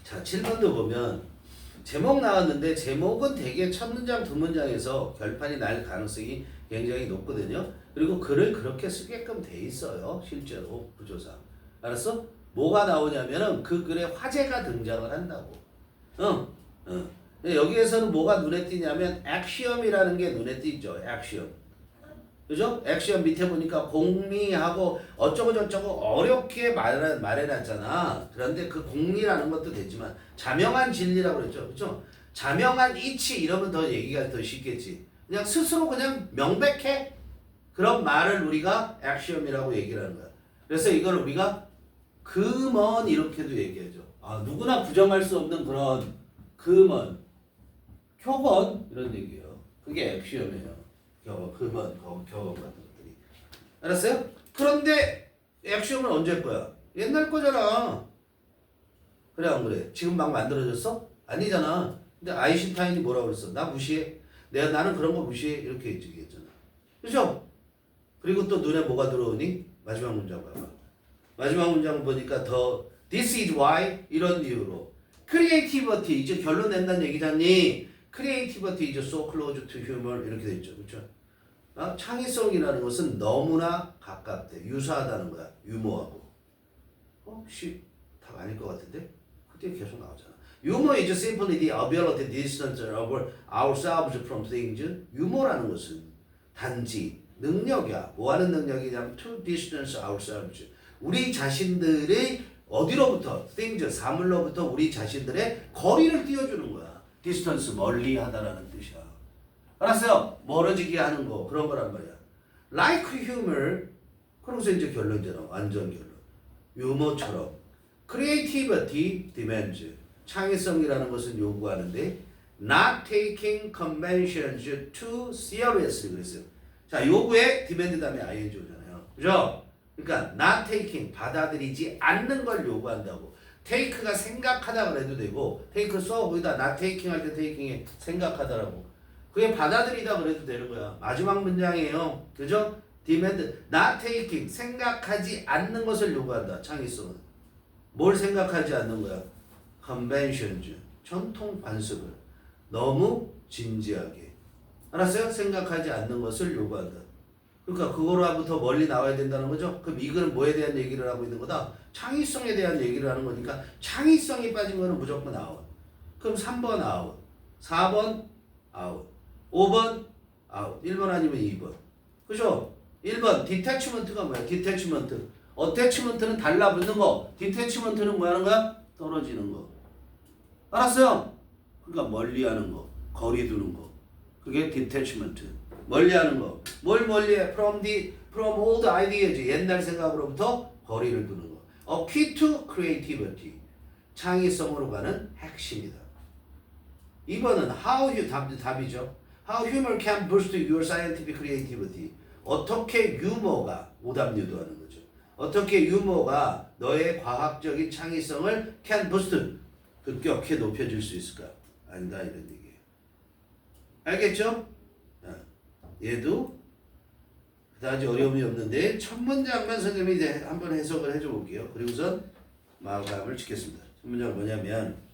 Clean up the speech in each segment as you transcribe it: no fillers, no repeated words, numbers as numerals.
자, 7번도 보면 제목 나왔는데 제목은 되게 첫 문장, 두 문장에서 결판이 날 가능성이 굉장히 높거든요. 그리고 글을 그렇게 쓰게끔 돼 있어요. 실제로 구조상. 알았어? 뭐가 나오냐면은 그 글에 화제가 등장을 한다고. 여기에서는 뭐가 눈에 띄냐면 액시엄이라는 게 눈에 띄죠. 액시엄. 그죠? 액시엄 밑에 보니까 공리하고 어쩌고 저쩌고 어렵게 말해놨잖아. 그런데 그 공리라는 것도 되지만 자명한 진리라고 그랬죠. 그죠? 자명한 이치 이러면 더 얘기가 더 쉽겠지. 그냥 스스로 그냥 명백해. 그런 말을 우리가 액시엄이라고 얘기를 하는 거야. 그래서 이걸 우리가 금언 이렇게도 얘기하죠. 아, 누구나 부정할 수 없는 그런 금언, 표본 이런 얘기예요. 그게 액시엄이에요. 금언, 교원 같은 것들이. 알았어요? 그런데 액시엄은 언제 거야? 옛날 거잖아. 그래 안 그래? 지금 막 만들어졌어? 아니잖아. 근데 아인슈타인이 뭐라고 그랬어? 나 무시해. 나는 그런 거 무시해. 이렇게 얘기했잖아. 그죠? 그리고 또 눈에 뭐가 들어오니? 마지막 문장 봐봐. 마지막 문장 보니까 더 This is why 이런 이유로 creativity 이제 결론 낸다는 얘기잖니. creativity is so close to humor 이렇게 돼 있죠. 그렇죠? 창의성이라는 것은 너무나 가깝대. 유사하다는 거야. 유머하고. 답 아닐 것 같은데? 그때 계속 나오잖아. Humor is simply the ability to distance ourselves from things. 유머라는 것은 단지 능력이야. 뭐 하는 능력이냐면 to distance ourselves. 우리 자신들의 어디로부터? things, 사물로부터 우리 자신들의 거리를 띄워주는 거야. distance, 멀리 하다라는 뜻이야. 알았어요? 멀어지게 하는 거 그런 거란 말이야. Like humor, 그러면서 이제 결론이잖아. 완전 결론. 유머처럼 creativity demands, 창의성이라는 것은 요구하는데 not taking conventions too seriously 그랬어요. 자, 요구에 demand 다음에 ing 오잖아요. 그죠? 그러니까 not taking, 받아들이지 않는 걸 요구한다고. take가 생각하다 그래도 되고 take 써 거기다 not taking 할 때 taking에 생각하다라고. 그게 받아들이다 그래도 되는 거야. 마지막 문장이에요. 그죠? demand, not taking, 생각하지 않는 것을 요구한다. 창의성은. 뭘 생각하지 않는 거야? conventions, 전통 관습을 너무 진지하게. 알았어요? 생각하지 않는 것을 요구한다. 그러니까 그거로부터 멀리 나와야 된다는 거죠. 그럼 이 글은 뭐에 대한 얘기를 하고 있는 거다? 창의성에 대한 얘기를 하는 거니까 창의성이 빠진 거는 무조건 아웃. 그럼 3번 아웃, 4번 아웃, 5번 아웃, 1번 아니면 2번. 그죠? 1번 디태치먼트가 뭐야? 디태치먼트. 어태치먼트는 달라붙는 거. 디태치먼트는 뭐 하는 거야? 떨어지는 거. 알았어요? 그러니까 멀리하는 거, 거리 두는 거. 그게 디태치먼트. 멀리하는 거. 뭘 멀리해? From old ideas. 옛날 생각으로부터 거리를 두는 거. A key to creativity. 창의성으로 가는 핵심이다. 2번은 답이죠. How humor can boost your scientific creativity. 어떻게 유머가 오답 유도하는 거죠. 어떻게 유머가 너의 과학적인 창의성을 can boost 급격히 높여줄 수 있을까? 아니다 이런 얘기예요. 알겠죠? 얘도 그다지 어려움이 없는데 첫 문장만 선생님이 이제 한번 해석을 해줘 볼게요. 그리고선 마감을 짓겠습니다. 첫 문장은 뭐냐면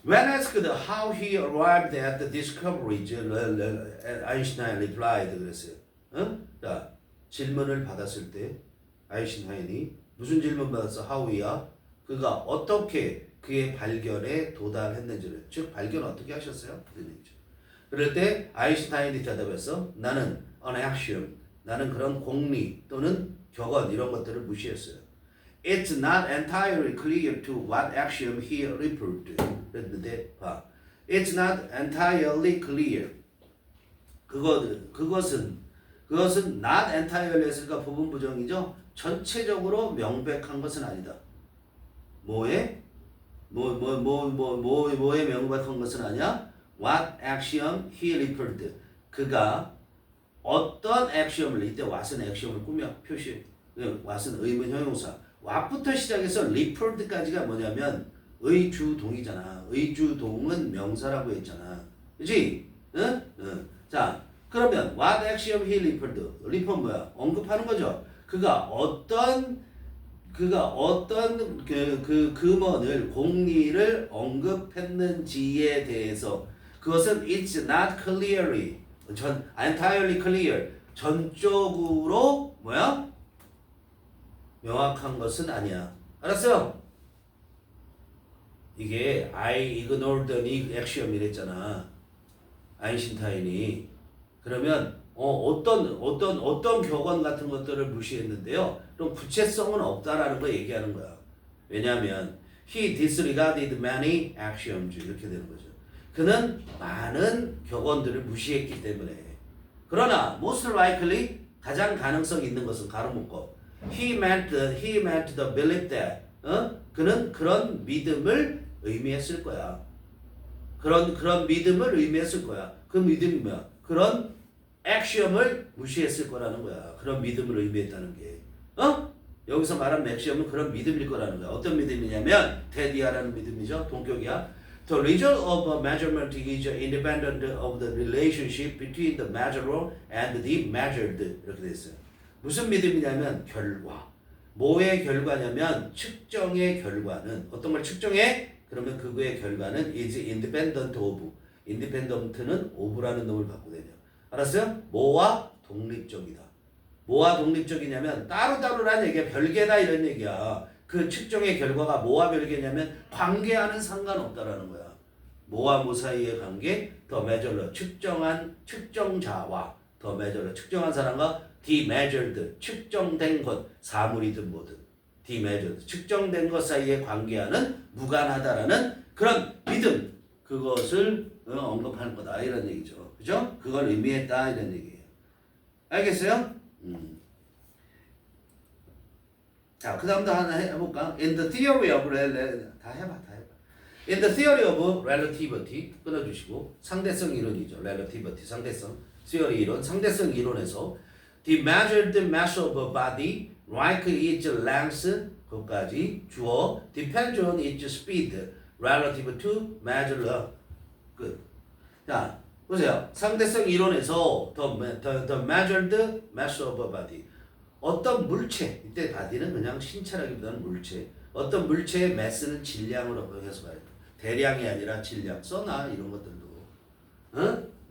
When asked how he arrived at the discovery, 아인슈타인 replied 그랬어요. 자, 질문을 받았을 때 아인슈타인이 무슨 질문 받았어? How이야? 그가 어떻게 그의 발견에 도달했는지를, 즉 발견 어떻게 하셨어요? 그럴 때 아인슈타인이 대답했어. 나는 an axiom, 나는 그런 공리 또는 격언 이런 것들을 무시했어요. It's not entirely clear to what axiom he referred to. 그랬는데 봐, it's not entirely clear. 그것은 not entirely 했으니까 부분 부정이죠. 전체적으로 명백한 것은 아니다. 뭐에 명백한 것은 아니야? What axiom he referred to. 그가 어떤 액시엄을, 이때 what은 액시엄을 꾸며 표시, what은 의문 형용사. what부터 시작해서 referred까지가 뭐냐면 의주동이잖아. 의주동은 명사라고 했잖아. 그치? 응? 자, 그러면 what axiom he referred to. refer 뭐야? 언급하는 거죠. 그가 어떤 그가 어떤 그 금원을 공리를 언급했는지에 대해서 그것은 it's not clearly entirely clear 전적으로 뭐야? 명확한 것은 아니야. 알았어요? 이게 I ignored the axiom 이랬잖아. 아인슈타인이. 그러면 어떤 격언 같은 것들을 무시했는데요. 그럼 구체성은 없다라는 거 얘기하는 거야. 왜냐하면 he disregarded many axioms 이렇게 되는 거죠. 그는 많은 격언들을 무시했기 때문에. 그러나 most likely 가장 가능성 있는 것은 가로묶고 he meant the belief that 그는 그런 믿음을 의미했을 거야. 그런 믿음을 의미했을 거야. 그 믿음이 뭐야? 그런 액시엄을 무시했을 거라는 거야. 그런 믿음을 의미했다는 게. 여기서 말한 액시엄은 그런 믿음일 거라는 거야. 어떤 믿음이냐면 테디아라는 믿음이죠. 동격이야. The result of a measurement is independent of the relationship between the measurer and the measured. 이렇게 돼 있어요. 무슨 믿음이냐면 결과. 뭐의 결과냐면 측정의 결과는 어떤 걸 측정해? 그러면 그거의 결과는 is independent of. independent는 of라는 놈을 바꾸대요. 알았어요? 뭐와 독립적이다. 뭐와 독립적이냐면 따로따로란 얘기야. 별개다 이런 얘기야. 그 측정의 결과가 뭐와 별개냐면 관계와는 상관없다라는 거야. 뭐와 뭐 사이의 관계? 더 measurer 측정자와 더 measurer 측정한 사람과 the measured 측정된 것 사물이든 뭐든 the measured 측정된 것 사이의 관계와는 무관하다라는 그런 믿음 그것을 언급하는 거다 이런 얘기죠. 그죠? 그걸 의미했다 이런 얘기예요. 알겠어요? 자, 그 다음도 하나 해볼까? In the theory of 다 해봐. In the theory of relativity 끊어주시고 상대성 이론이죠. relativity 상대성 theory 이론 상대성 이론에서 the measured mass of a body like its length 그것까지 주어 depends on its speed relative to measure 끝. 자 보세요. 상대성 이론에서 the measured mass of a body 어떤 물체 이때 body는 그냥 신체라기보다는 물체 어떤 물체의 mass는 질량으로 해서 봐요. 대량이 아니라 질량 써놔 이런 것들도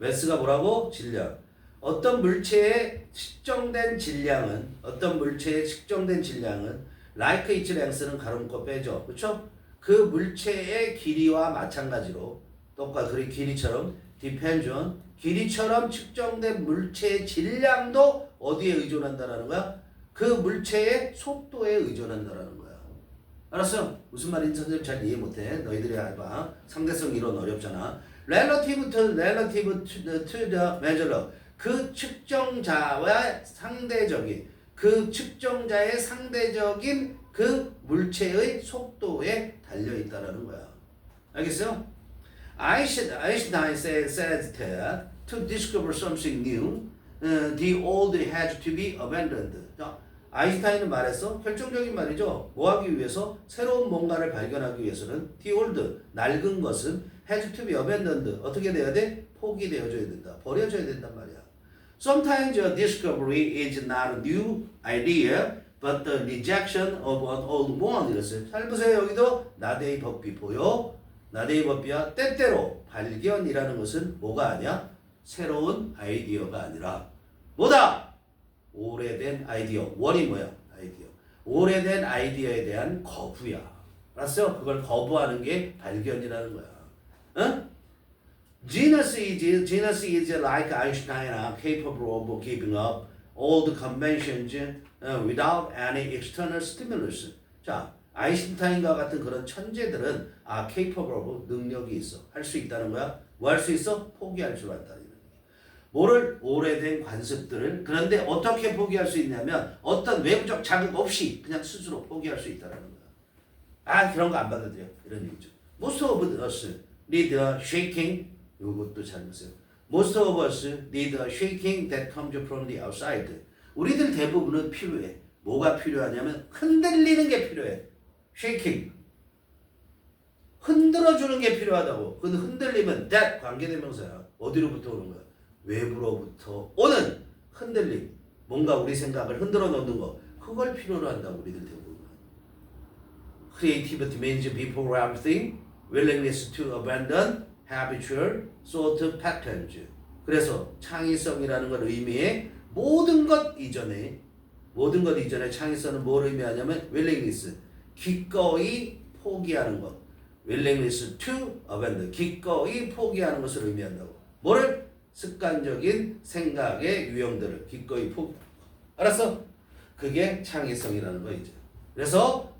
mass가 뭐라고? 질량 어떤 물체의 측정된 질량은 like its length는 가로묶고 빼죠. 그렇죠? 그 물체의 길이와 마찬가지로 똑같이 길이처럼 depends on 길이처럼 측정된 물체의 질량도 어디에 의존한다라는 거야? 그 물체의 속도에 의존한다라는 거야. 알았어? 무슨 말인지 선생님 잘 이해 못해. 너희들이 해봐. 상대성 이론 어렵잖아. relative to the measurer 그 측정자와 상대적인 그 측정자의 상대적인 그 물체의 속도에 달려 있다라는 거야. 알겠어요? Einstein says that to discover something new, the old has to be abandoned. 자, 아인슈타인은 말했어. 결정적인 말이죠. 뭐 하기 위해서? 새로운 뭔가를 발견하기 위해서는 the old, 낡은 것은 has to be abandoned. 어떻게 돼야 돼? 포기되어줘야 된다. 버려져야 된단 말이야. Sometimes a discovery is not a new idea, but the rejection of an old one. 이랬어요. 잘 보세요. 여기도 나데이 법비 보여? 나데이 법비야. 때때로 발견이라는 것은 뭐가 아니야? 새로운 아이디어가 아니라 뭐다? 오래된 아이디어. 원이 뭐야? 아이디어. 오래된 아이디어에 대한 거부야. 알았어요? 그걸 거부하는 게 발견이라는 거야. 응? Genius is like Einstein, capable of giving up all the conventions without any external stimulus. 자, 아인슈타인과 같은 그런 천재들은 capable of 능력이 있어. 할 수 있다는 거야. 뭐 할 수 있어? 포기할 줄 안다. 뭐를? 오래된 관습들을. 그런데 어떻게 포기할 수 있냐면 어떤 외부적 자극 없이 그냥 스스로 포기할 수 있다는 거야. 그런 거 안 받아들여. 이런 얘기죠. Most of us need a shaking. 이것도 잘 보세요. Most of us need a shaking that comes from the outside. 우리들 대부분은 필요해. 뭐가 필요하냐면 흔들리는 게 필요해. shaking. 흔들어주는 게 필요하다고. 그 흔들리면 that 관계대명사야. 어디로부터 오는 거야? 외부로부터 오는 흔들림. 뭔가 우리 생각을 흔들어 놓는 거. 그걸 필요로 한다고 우리들 대부분. creativity means people have thing, willingness to abandon habitual thought patterns. 그래서 창의성이라는 걸 의미해 모든 것 이전에 창의성은 뭘 의미하냐면 willingness, 기꺼이 포기하는 것. willingness to abandon, 기꺼이 포기하는 것을 의미한다고. 뭐를? 습관적인 생각의 유형들을 기꺼이 포기. 알았어? 그게 창의성이라는 거 이제. 그래서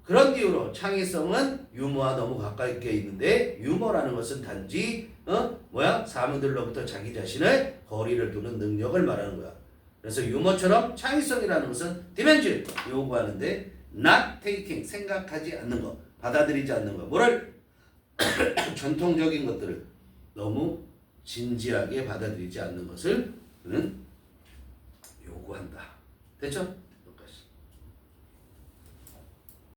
그런 이유로 창의성은 유머와 너무 가까이 있는데 유머라는 것은 단지 사람들로부터 자기 자신을 거리를 두는 능력을 말하는 거야. 그래서 유머처럼 창의성이라는 것은 디멘전 요구하는데 not taking 생각하지 않는 거, 받아들이지 않는 거. 뭐를? 전통적인 것들을 너무 진지하게 받아들이지 않는 것을 그는 요구한다. 됐죠?